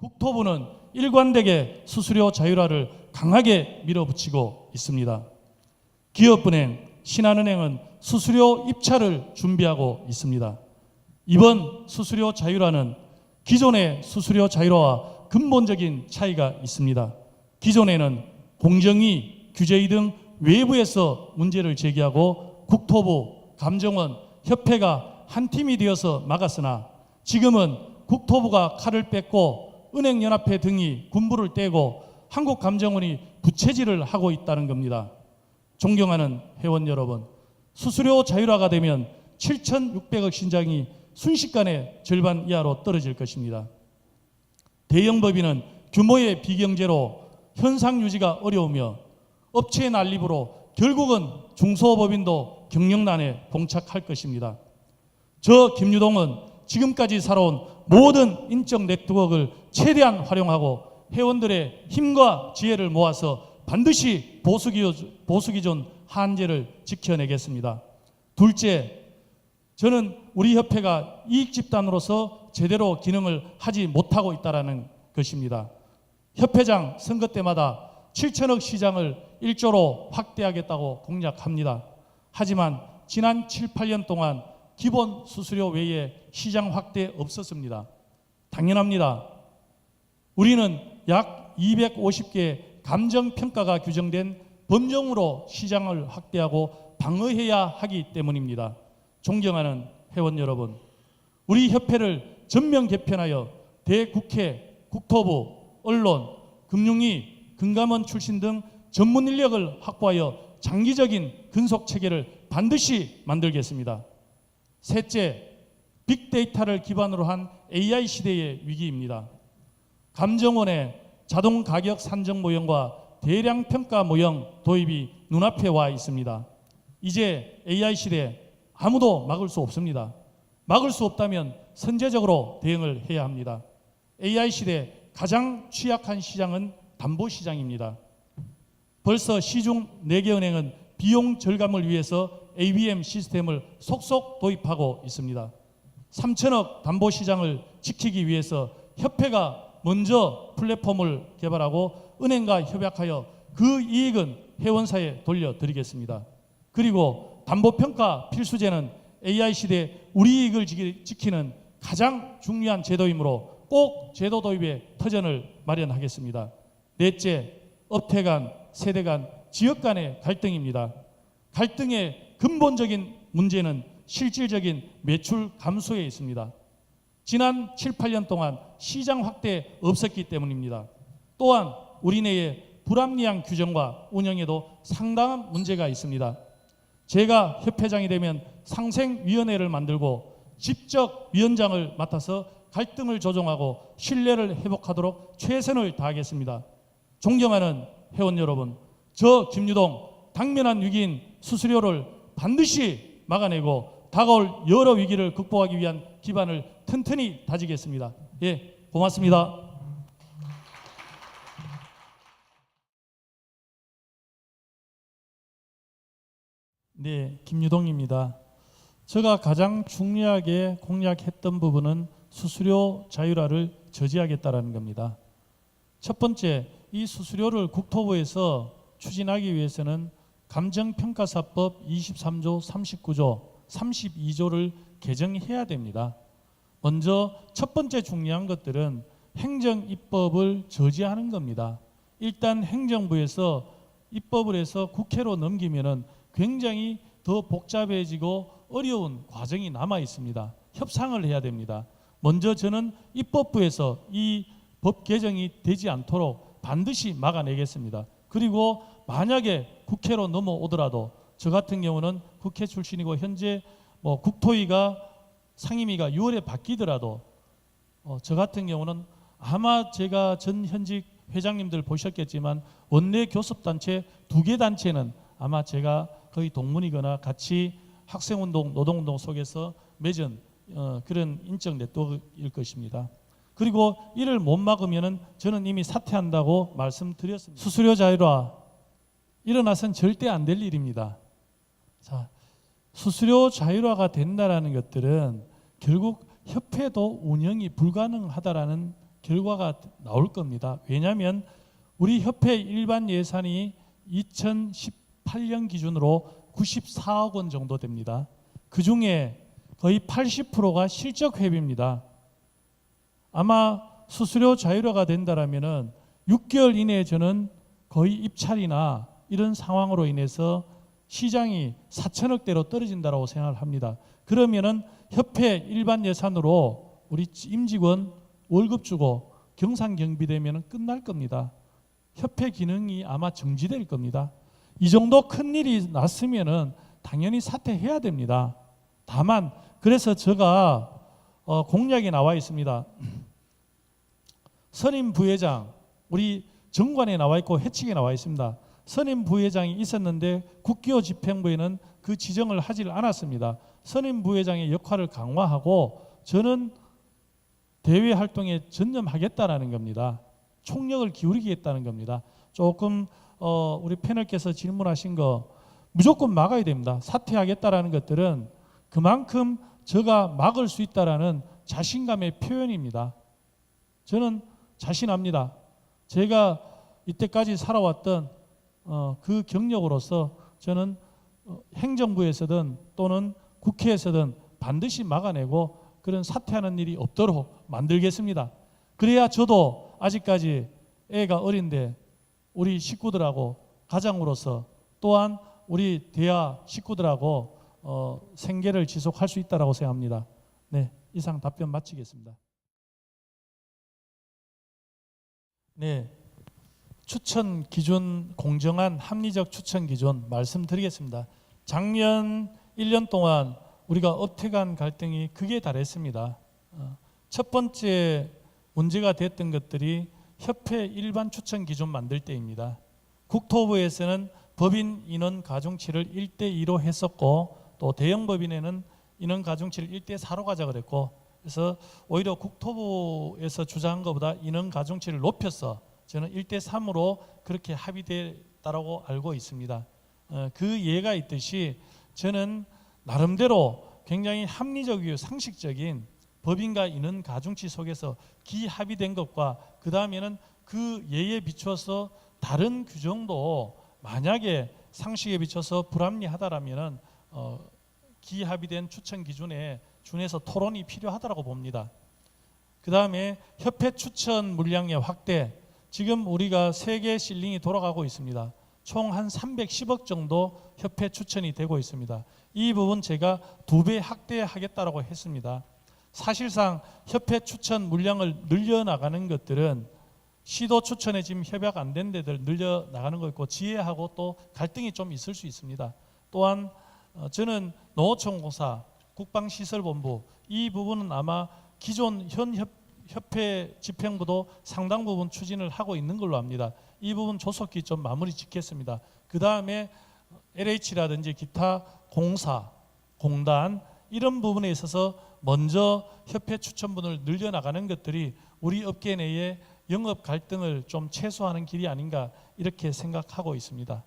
국토부는 일관되게 수수료 자율화를 강하게 밀어붙이고 있습니다. 기업은행, 신한은행은 수수료 입찰을 준비하고 있습니다. 이번 수수료 자율화는 기존의 수수료 자율화와 근본적인 차이가 있습니다. 기존에는 공정위, 규제위 등 외부에서 문제를 제기하고 국토부, 감정원, 협회가 한 팀이 되어서 막았으나 지금은 국토부가 칼을 뺏고 은행연합회 등이 군부를 떼고 한국감정원이 부채질을 하고 있다는 겁니다. 존경하는 회원 여러분, 수수료 자율화가 되면 7,600억 신장이 순식간에 절반 이하로 떨어질 것입니다. 대형법인은 규모의 비경제로 현상 유지가 어려우며 업체의 난립으로 결국은 중소법인도 경영난에 봉착할 것입니다. 저 김유동은 지금까지 살아온 모든 인적 네트워크를 최대한 활용하고 회원들의 힘과 지혜를 모아서 반드시 보수기존 한제를 지켜내겠습니다. 둘째, 저는 우리 협회가 이익집단으로서 제대로 기능을 하지 못하고 있다는 것입니다. 협회장 선거 때마다 7천억 시장을 1조로 확대하겠다고 공약합니다. 하지만 지난 7, 8년 동안 기본 수수료 외에 시장 확대 없었습니다. 당연합니다. 우리는 약 250개 감정평가가 규정된 법령으로 시장을 확대하고 방어해야 하기 때문입니다. 존경하는 회원 여러분, 우리 협회를 전면 개편하여 대국회, 국토부, 언론, 금융위, 금감원 출신 등 전문 인력을 확보하여 장기적인 근속체계를 반드시 만들겠습니다. 셋째, 빅데이터를 기반으로 한 AI 시대의 위기입니다. 감정원의 자동 가격 산정 모형과 대량 평가 모형 도입이 눈앞에 와 있습니다. 이제 AI 시대 아무도 막을 수 없습니다. 막을 수 없다면 선제적으로 대응을 해야 합니다. AI 시대 가장 취약한 시장은 담보시장입니다. 벌써 시중 4개 은행은 비용 절감을 위해서 ABM 시스템을 속속 도입하고 있습니다. 3천억 담보시장을 지키기 위해서 협회가 먼저 플랫폼을 개발하고 은행과 협약하여 그 이익은 회원사에 돌려드리겠습니다. 그리고 담보평가 필수제는 AI 시대 우리 이익을 지키는 가장 중요한 제도이므로 꼭 제도 도입의 터전을 마련하겠습니다. 넷째, 업태 간, 세대 간, 지역 간의 갈등입니다. 갈등의 근본적인 문제는 실질적인 매출 감소에 있습니다. 지난 7, 8년 동안 시장 확대 없었기 때문입니다. 또한 우리 내에 불합리한 규정과 운영에도 상당한 문제가 있습니다. 제가 협회장이 되면 상생위원회를 만들고 직접 위원장을 맡아서 갈등을 조정하고 신뢰를 회복하도록 최선을 다하겠습니다. 존경하는 회원 여러분, 저 김유동 당면한 위기인 수수료를 반드시 막아내고 다가올 여러 위기를 극복하기 위한 기반을 튼튼히 다지겠습니다. 예, 고맙습니다. 네, 김유동입니다. 제가 가장 중요하게 공약했던 부분은 수수료 자율화를 저지하겠다는 겁니다. 첫 번째, 이 수수료를 국토부에서 추진하기 위해서는 감정평가사법 23조 39조 32조를 개정해야 됩니다. 먼저 첫 번째 중요한 것들은 행정입법을 저지하는 겁니다. 일단 행정부에서 입법을 해서 국회로 넘기면은 굉장히 더 복잡해지고 어려운 과정이 남아 있습니다. 협상을 해야 됩니다. 먼저 저는 입법부에서 이 법 개정이 되지 않도록 반드시 막아내겠습니다. 그리고 만약에 국회로 넘어오더라도 저 같은 경우는 국회 출신이고 현재 국토위가 상임위가 6월에 바뀌더라도 저 같은 경우는 아마 제가 전 현직 회장님들 보셨겠지만 원내 교섭단체 2개 단체는 아마 제가 거의 동문이거나 같이 학생운동, 노동운동 속에서 맺은 그런 인적 네트워크일 것입니다. 그리고 이를 못 막으면은 저는 이미 사퇴한다고 말씀드렸습니다. 수수료 자율화 일어나선 절대 안 될 일입니다. 자, 수수료 자율화가 된다라는 것들은 결국 협회도 운영이 불가능하다라는 결과가 나올 겁니다. 왜냐하면 우리 협회 일반 예산이 2018년 기준으로 94억 원 정도 됩니다. 그중에 거의 80%가 실적 회비입니다. 아마 수수료 자율화가 된다라면은 6개월 이내에 저는 거의 입찰이나 이런 상황으로 인해서 시장이 4천억대로 떨어진다고 생각을 합니다. 그러면은 협회 일반 예산으로 우리 임직원 월급 주고 경상 경비되면은 끝날 겁니다. 협회 기능이 아마 정지될 겁니다. 이 정도 큰 일이 났으면은 당연히 사퇴해야 됩니다. 다만 그래서 제가 공약에 나와 있습니다. 선임 부회장, 우리 정관에 나와 있고 해칙에 나와 있습니다. 선임 부회장이 있었는데 국기호 집행부에는 그 지정을 하지 않았습니다. 선임 부회장의 역할을 강화하고 저는 대외 활동에 전념하겠다라는 겁니다. 총력을 기울이겠다는 겁니다. 조금 우리 패널께서 질문하신 거 무조건 막아야 됩니다. 사퇴하겠다라는 것들은 그만큼 제가 막을 수 있다라는 자신감의 표현입니다. 저는 자신합니다. 제가 이때까지 살아왔던 그 경력으로서 저는 행정부에서든 또는 국회에서든 반드시 막아내고 그런 사퇴하는 일이 없도록 만들겠습니다. 그래야 저도 아직까지 애가 어린데 우리 식구들하고 가장으로서 또한 우리 대하 식구들하고 생계를 지속할 수 있다고 생각합니다. 네, 이상 답변 마치겠습니다. 네, 추천 기준, 공정한 합리적 추천 기준 말씀드리겠습니다. 작년 1년 동안 우리가 업태 간 갈등이 극에 달했습니다. 첫 번째 문제가 됐던 것들이 협회 일반 추천 기준 만들 때입니다. 국토부에서는 법인 인원 가중치를 1대2로 했었고 또 대형 법인에는 인원 가중치를 1대4로 가자 그랬고 그래서 오히려 국토부에서 주장한 것보다 인원 가중치를 높여서 저는 1대3으로 그렇게 합의됐다고 알고 있습니다. 그 예가 있듯이 저는 나름대로 굉장히 합리적이고 상식적인 법인과 인원 가중치 속에서 기합의된 것과 그 다음에는 그 예에 비춰서 다른 규정도 만약에 상식에 비춰서 불합리하다라면은 기합의된 추천 기준에 준해서 토론이 필요하다고 봅니다. 그 다음에 협회 추천 물량의 확대, 지금 우리가 세계 실링이 돌아가고 있습니다. 총 한 310억 정도 협회 추천이 되고 있습니다. 이 부분 제가 2배 확대하겠다라고 했습니다. 사실상 협회 추천 물량을 늘려나가는 것들은 시도 추천에 지금 협약 안 된 데들 늘려나가는 거 있고 지혜하고 또 갈등이 좀 있을 수 있습니다. 또한 저는 농어촌공사, 국방시설본부 이 부분은 아마 기존 현 협회 집행부도 상당 부분 추진을 하고 있는 걸로 압니다. 이 부분 조속히 좀 마무리 짓겠습니다. 그 다음에 LH라든지 기타 공사, 공단 이런 부분에 있어서 먼저 협회 추천분을 늘려나가는 것들이 우리 업계 내에 영업 갈등을 좀 최소화하는 길이 아닌가 이렇게 생각하고 있습니다.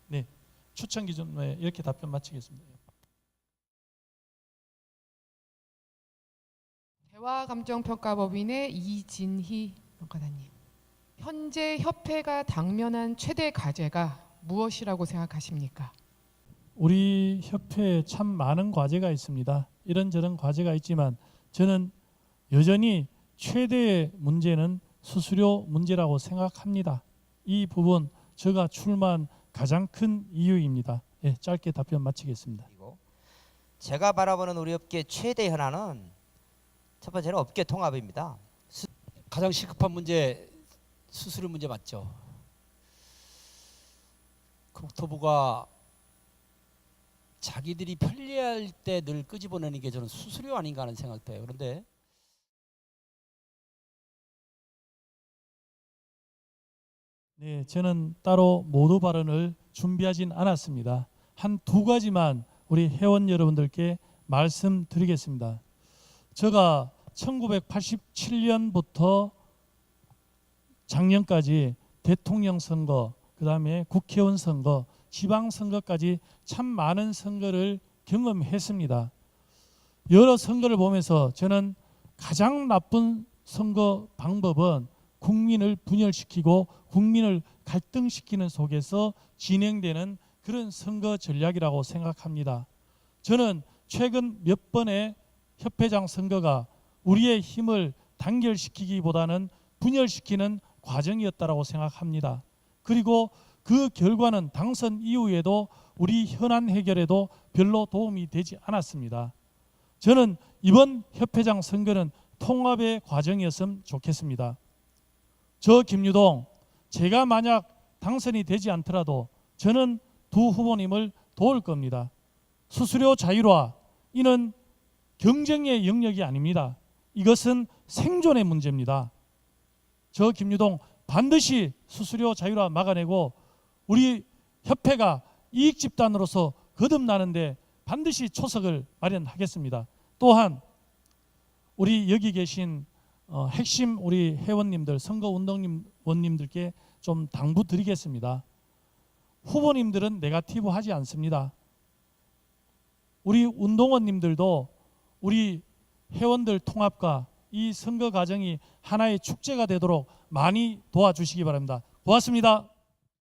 네, 추천 기준에 이렇게 답변 마치겠습니다. 대화감정평가법인의 이진희 평가단님, 현재 협회가 당면한 최대 과제가 무엇이라고 생각하십니까? 우리 협회에 참 많은 과제가 있습니다. 이런저런 과제가 있지만 저는 여전히 최대의 문제는 수수료 문제라고 생각합니다. 이 부분 제가 출마한 가장 큰 이유입니다. 예, 짧게 답변 마치겠습니다. 제가 바라보는 우리 업계 최대 현안은 첫 번째는 업계 통합입니다. 가장 시급한 문제 수수료 문제 맞죠. 국토부가 자기들이 편리할 때 늘 끄집어내는 게 저는 수수료 아닌가 하는 생각도 해요. 그런데 네, 저는 따로 모두 발언을 준비하진 않았습니다. 한 2가지만 우리 회원 여러분들께 말씀드리겠습니다. 제가 1987년부터 작년까지 대통령 선거, 그 다음에 국회의원 선거, 지방선거까지 참 많은 선거를 경험했습니다. 여러 선거를 보면서 저는 가장 나쁜 선거 방법은 국민을 분열시키고 국민을 갈등시키는 속에서 진행되는 그런 선거 전략이라고 생각합니다. 저는 최근 몇 번의 협회장 선거가 우리의 힘을 단결시키기보다는 분열시키는 과정이었다고 생각합니다. 그리고 그 결과는 당선 이후에도 우리 현안 해결에도 별로 도움이 되지 않았습니다. 저는 이번 협회장 선거는 통합의 과정이었으면 좋겠습니다. 저 김유동, 제가 만약 당선이 되지 않더라도 저는 두 후보님을 도울 겁니다. 수수료 자율화, 이는 경쟁의 영역이 아닙니다. 이것은 생존의 문제입니다. 저 김유동 반드시 수수료 자율화 막아내고 우리 협회가 이익 집단으로서 거듭나는데 반드시 초석을 마련하겠습니다. 또한 우리 여기 계신 핵심 우리 회원님들, 선거운동원님들께 좀 당부드리겠습니다. 후보님들은 네거티브 하지 않습니다. 우리 운동원님들도 우리 회원들 통합과 이 선거 과정이 하나의 축제가 되도록 많이 도와주시기 바랍니다. 고맙습니다.